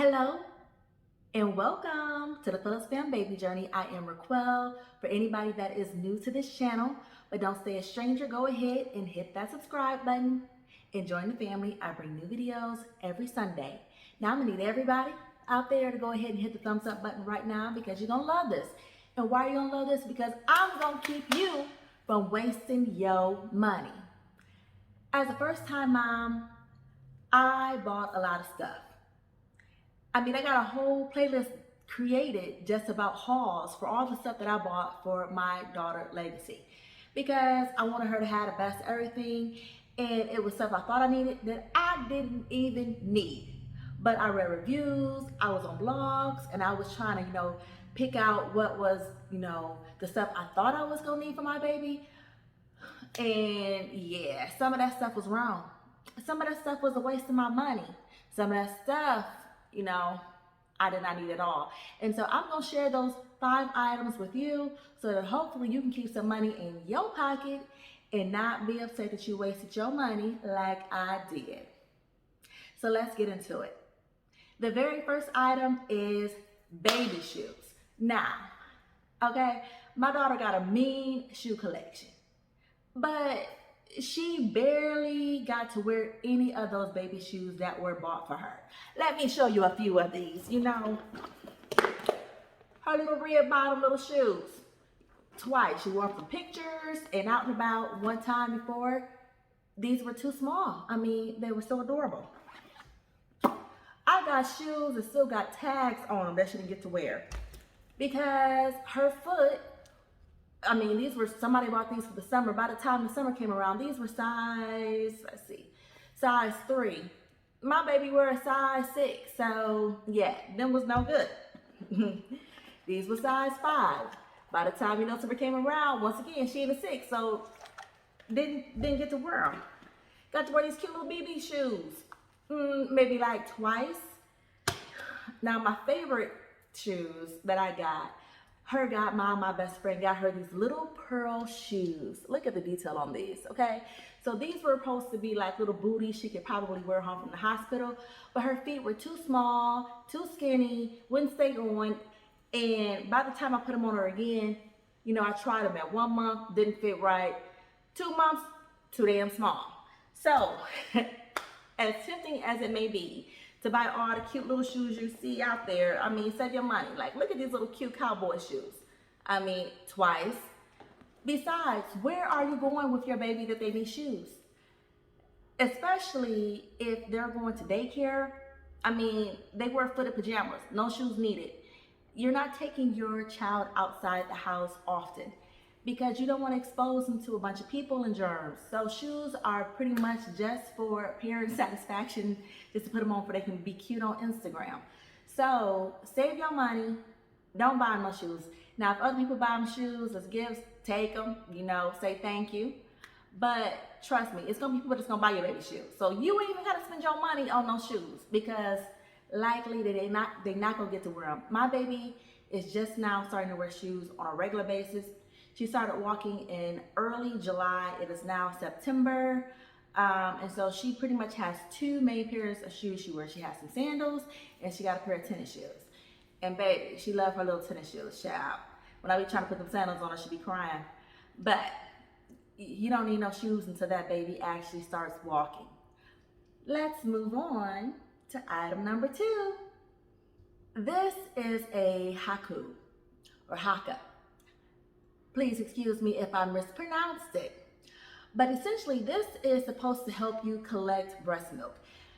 Hello and welcome to the Phillips Fam Baby Journey. I am Requell. For anybody that is new to this channel but don't stay a stranger, go ahead and hit that subscribe button and join the family. I bring new videos every Sunday. Now I'm gonna need everybody out there to go ahead and hit the thumbs up button right now because you're gonna love this. And why are you gonna love this? Because I'm gonna keep you from wasting your money. As a first-time mom, I bought a lot of stuff. I got a whole playlist created just about hauls for all the stuff that I bought for my daughter Legacy because I wanted her to have the best everything, and it was stuff I thought I needed that I didn't even need. But I read reviews, I was on blogs, and I was trying to, pick out what was, the stuff I thought I was gonna need for my baby. And yeah, some of that stuff was wrong. Some of that stuff was a waste of my money. Some of that stuff, I did not need at all. And so I'm gonna share those 5 items with you so that hopefully you can keep some money in your pocket and not be upset that you wasted your money like I did. So let's get into it. The very first item is baby shoes. Now, okay, my daughter got a mean shoe collection, but she barely got to wear any of those baby shoes that were bought for her. Let me show you a few of these. Her little red bottom little shoes. Twice. She wore them for pictures and out and about. One time before, these were too small. They were so adorable. I got shoes that still got tags on them that she didn't get to wear because her foot, these were, somebody bought these for the summer. By the time the summer came around, these were size 3. My baby wore a size 6, so yeah, them was no good. These were size 5. By the time, summer came around, once again, she in a 6, so didn't get to wear them. Got to wear these cute little BB shoes, maybe like twice. Now, my favorite shoes that I got, her godmom, my best friend, got her these little pearl shoes. Look at the detail on these, okay? So these were supposed to be like little booties she could probably wear home from the hospital, but her feet were too small, too skinny, wouldn't stay on. And by the time I put them on her again, I tried them at 1 month, didn't fit right. 2 months, too damn small. So, as tempting as it may be, to buy all the cute little shoes you see out there, save your money. Like, look at these little cute cowboy shoes. Twice. Besides, where are you going with your baby that they need shoes? Especially if they're going to daycare. They wear footed pajamas, no shoes needed. You're not taking your child outside the house often because you don't want to expose them to a bunch of people and germs. So shoes are pretty much just for parent satisfaction, just to put them on so they can be cute on Instagram. So save your money, don't buy them no shoes. Now, if other people buy them shoes as gifts, take them, say thank you. But trust me, it's gonna be people that's gonna buy your baby shoes. So you ain't even gotta spend your money on those shoes because likely that they're not gonna get to wear them. My baby is just now starting to wear shoes on a regular basis. She started walking in early July. It is now September. And so she pretty much has 2 main pairs of shoes she wears. She has some sandals and she got a pair of tennis shoes. And baby, she loves her little tennis shoes, child. When I be trying to put them sandals on her, she be crying. But you don't need no shoes until that baby actually starts walking. Let's move on to item number 2. This is a haku or haka. Please excuse me if I mispronounced it. But essentially, this is supposed to help you collect breast milk.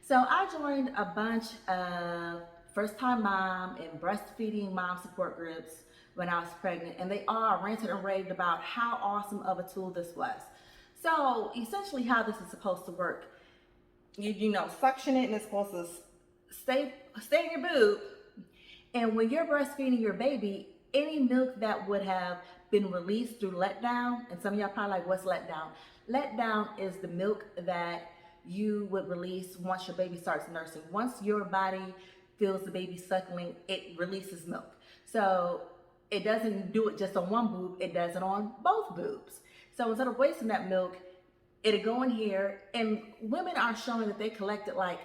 So I joined a bunch of first-time mom and breastfeeding mom support groups when I was pregnant, and they all ranted and raved about how awesome of a tool this was. So essentially how this is supposed to work, you suction it and it's supposed to stay in your boob. And when you're breastfeeding your baby, any milk that would have been released through letdown, and some of y'all probably like, what's letdown? Letdown is the milk that you would release once your baby starts nursing. Once your body feels the baby suckling, it releases milk. So it doesn't do it just on one boob, it does it on both boobs. So instead of wasting that milk, it'll go in here, and women are showing that they collected like,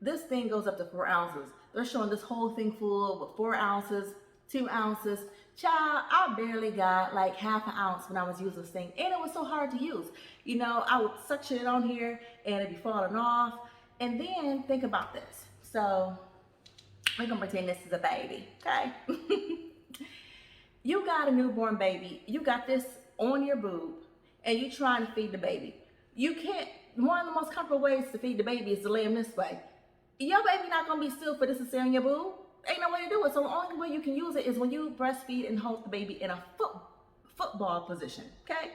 this thing goes up to 4 ounces. they're showing this whole thing full with 4 ounces, 2 ounces. Child, I barely got like half an ounce when I was using this thing, and it was so hard to use. You know, I would suction it on here and it'd be falling off. And then think about this. So we're gonna pretend this is a baby, okay? You got a newborn baby, you got this on your boob, and you trying to feed the baby. You can't, one of the most comfortable ways to feed the baby is to lay him this way. Your baby not gonna be still for this to stay on your boob. Ain't no way to do it. So the only way you can use it is when you breastfeed and hold the baby in a football position, okay?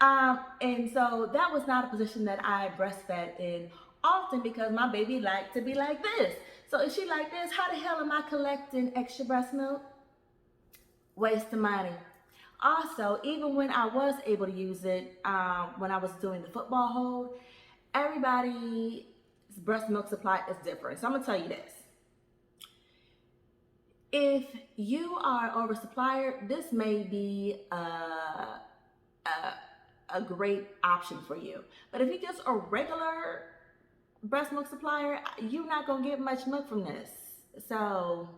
And so that was not a position that I breastfed in often because my baby liked to be like this. So if she like this, how the hell am I collecting extra breast milk? Waste of money. Also, even when I was able to use it, when I was doing the football hold, everybody's breast milk supply is different. So I'm gonna tell you this. If you are an oversupplier, this may be a great option for you. But if you're just a regular breast milk supplier, you're not gonna get much milk from this. So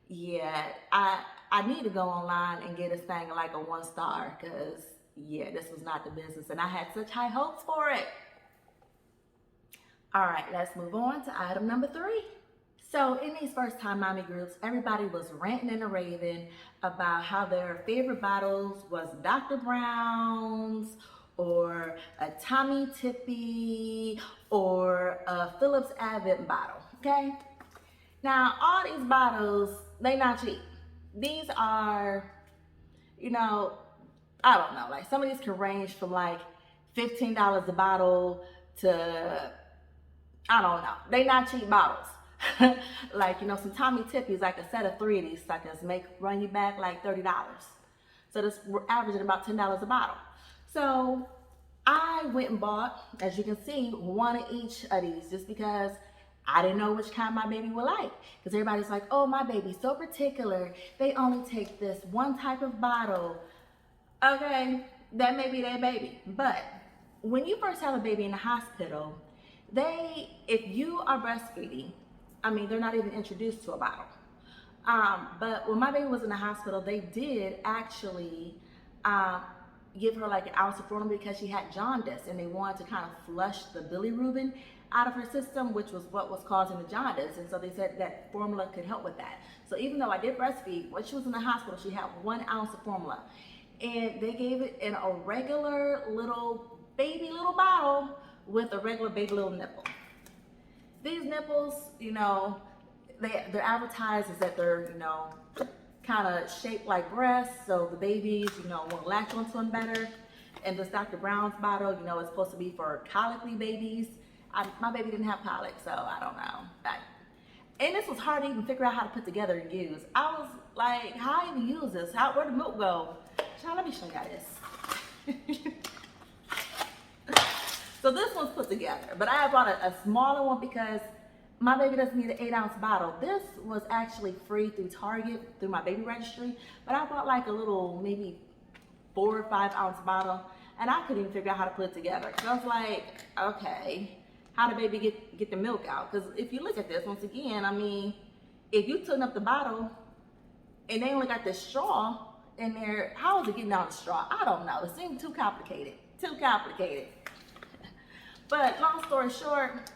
yeah, I need to go online and get this thing like a 1 star because yeah, this was not the business and I had such high hopes for it. All right, let's move on to item number 3. So in these first time mommy groups, everybody was ranting and raving about how their favorite bottles was Dr. Brown's or a Tommy Tippy or a Phillips Advent bottle, okay? Now, all these bottles, they not cheap. These are, you know, I don't know, like some of these can range from like $15 a bottle to, I don't know, they not cheap bottles. Like, you know, some Tommy Tippies, like a set of 3 of these suckers run you back like $30. So this, we're averaging about $10 a bottle. So I went and bought, as you can see, 1 of each of these just because I didn't know which kind my baby would like. Because everybody's like, oh, my baby's so particular. They only take this one type of bottle. Okay, that may be their baby. But when you first have a baby in the hospital, if you are breastfeeding, I mean, they're not even introduced to a bottle. But when my baby was in the hospital, they did actually give her like an ounce of formula because she had jaundice and they wanted to kind of flush the bilirubin out of her system, which was what was causing the jaundice. And so they said that formula could help with that. So even though I did breastfeed, when she was in the hospital, she had 1 ounce of formula. And they gave it in a regular little baby little bottle with a regular baby little nipple. These nipples, you know, they're advertised as that they're, you know, kind of shaped like breasts, so the babies, you know, will latch onto them better. And this Dr. Brown's bottle, you know, it's supposed to be for colicky babies. My baby didn't have colic, so I don't know. And this was hard to even figure out how to put together and use. I was like, how do you use this? Where'd the milk go? Child, let me show you this. So this one's put together, but I bought a smaller one because my baby doesn't need an 8 ounce bottle. This was actually free through Target, through my baby registry, but I bought like a little, maybe 4 or 5 ounce bottle, and I couldn't even figure out how to put it together. So I was like, okay, how did baby get the milk out? Because if you look at this, once again, I mean, if you turn up the bottle and they only got this straw in there, how is it getting out the straw? I don't know. It seemed too complicated. But long story short,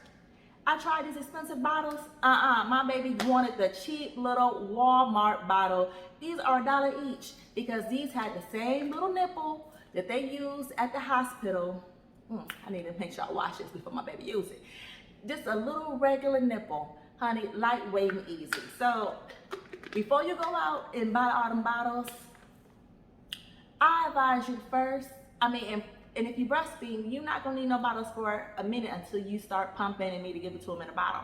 I tried these expensive bottles. My baby wanted the cheap little Walmart bottle. These are $1 each because these had the same little nipple that they use at the hospital. I need to make sure I wash this before my baby uses it. Just a little regular nipple, honey, lightweight and easy. So before you go out and buy all them bottles, I advise you first, and if you breastfeed, you're not gonna need no bottles for a minute until you start pumping and need to give it to them in a bottle.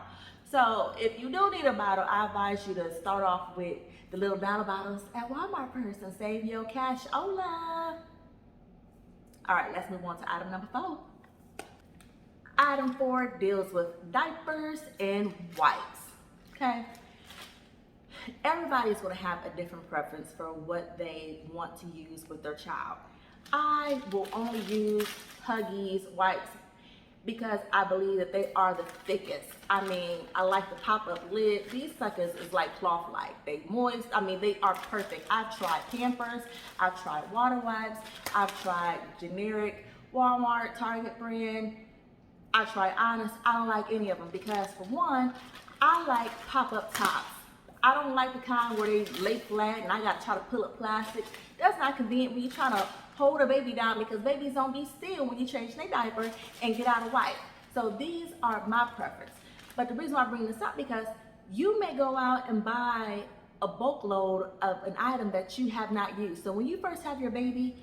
So if you do need a bottle, I advise you to start off with the little dollar bottles at Walmart first and save your cash. Hola. All right, let's move on to item number 4. Item 4 deals with diapers and wipes, okay? Everybody's gonna have a different preference for what they want to use with their child. I will only use Huggies wipes. because I believe that they are the thickest. I mean, I like the pop-up lid. These suckers is like cloth-like. They moist. I mean, they are perfect. I've tried Pampers. I've tried water wipes. I've tried generic Walmart, Target brand. I tried Honest. I don't like any of them because, for one, I like pop-up tops. I don't like the kind where they lay flat and I gotta try to pull up plastic. That's not convenient when you're trying to hold a baby down, because babies don't be still when you change their diaper and get out of wipe. So these are my preference. But the reason why I bring this up, because you may go out and buy a bulk load of an item that you have not used. So when you first have your baby,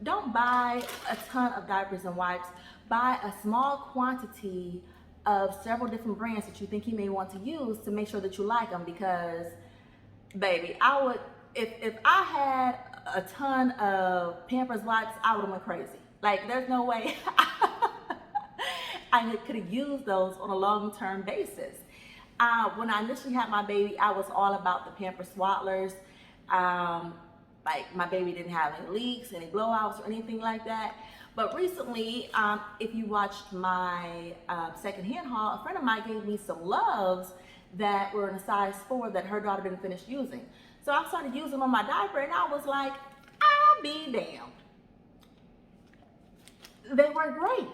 don't buy a ton of diapers and wipes. Buy a small quantity of several different brands that you think you may want to use to make sure that you like them. Because, baby, I would, if I had a ton of Pampers wipes, I would have went crazy. Like, there's no way I could have used those on a long-term basis. When I initially had my baby, I was all about the Pampers Swaddlers. Like, my baby didn't have any leaks, any blowouts, or anything like that. But recently, if you watched my secondhand haul, a friend of mine gave me some Loves that were in a size 4 that her daughter didn't finish using. So I started using them on my diaper, and I was like, I'll be damned. They were great.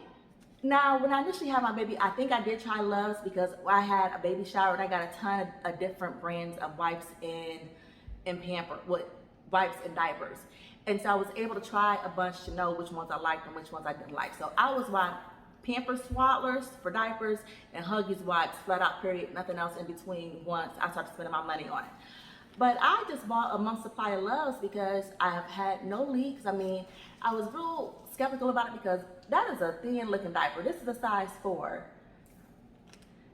Now, when I initially had my baby, I think I did try Loves because I had a baby shower and I got a ton of different brands of wipes and Pamper, wipes and diapers. And so I was able to try a bunch to know which ones I liked and which ones I didn't like. So I was buying Pampers Swaddlers for diapers and Huggies wipes, flat out, period, nothing else in between once I started spending my money on it. But I just bought a month's supply of Loves because I have had no leaks. I mean, I was real skeptical about it because that is a thin looking diaper. This is a size 4.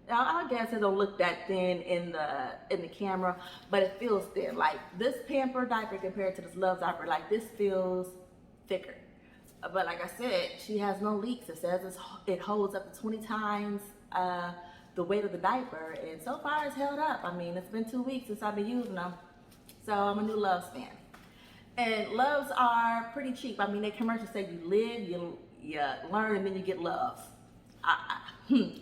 Now, I guess it don't look that thin in the camera, but it feels thin. Like, this Pamper diaper compared to this Loves diaper, like, this feels thicker. But like I said, she has no leaks. It says it holds up to 20 times the weight of the diaper, and so far it's held up. I mean, it's been 2 weeks since I've been using them, so I'm a new Loves fan. And Loves are pretty cheap. I mean, they commercials say you live, you learn, and then you get Loves.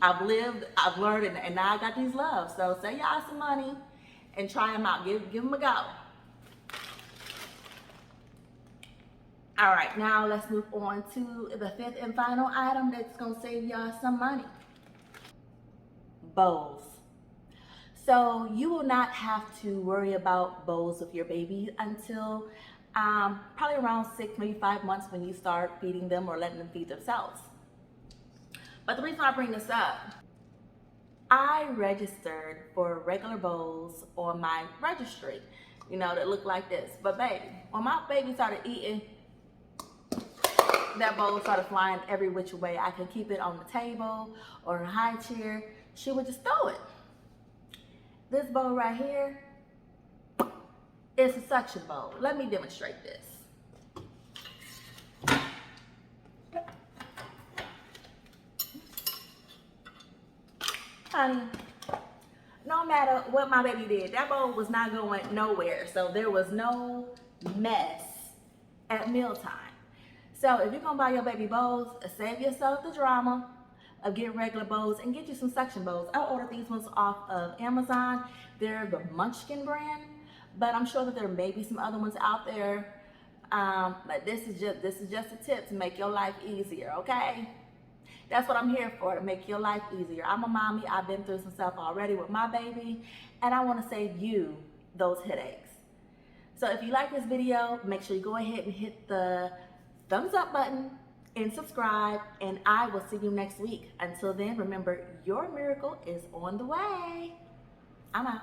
I've lived, I've learned, and now I got these Loves. So save y'all some money and try them out. Give them a go. All right, now let's move on to the 5th and final item that's gonna save y'all some money. Bows. So you will not have to worry about bows with your baby until probably around 6, maybe 5 months when you start feeding them or letting them feed themselves. But the reason I bring this up, I registered for regular bows on my registry, you know, that look like this. But baby, when my baby started eating, that bowl started flying every which way. I could keep it on the table or a high chair. She would just throw it. This bowl right here is a suction bowl. Let me demonstrate this. Honey, no matter what my baby did, that bowl was not going nowhere. So there was no mess at mealtime. So if you're gonna buy your baby bowls, save yourself the drama of getting regular bowls and get you some suction bowls. I ordered these ones off of Amazon. They're the Munchkin brand, but I'm sure that there may be some other ones out there. But this is just a tip to make your life easier, okay? That's what I'm here for, to make your life easier. I'm a mommy. I've been through some stuff already with my baby, and I want to save you those headaches. So if you like this video, make sure you go ahead and hit the thumbs up button and subscribe, and I will see you next week. Until then, remember, your miracle is on the way. I'm out.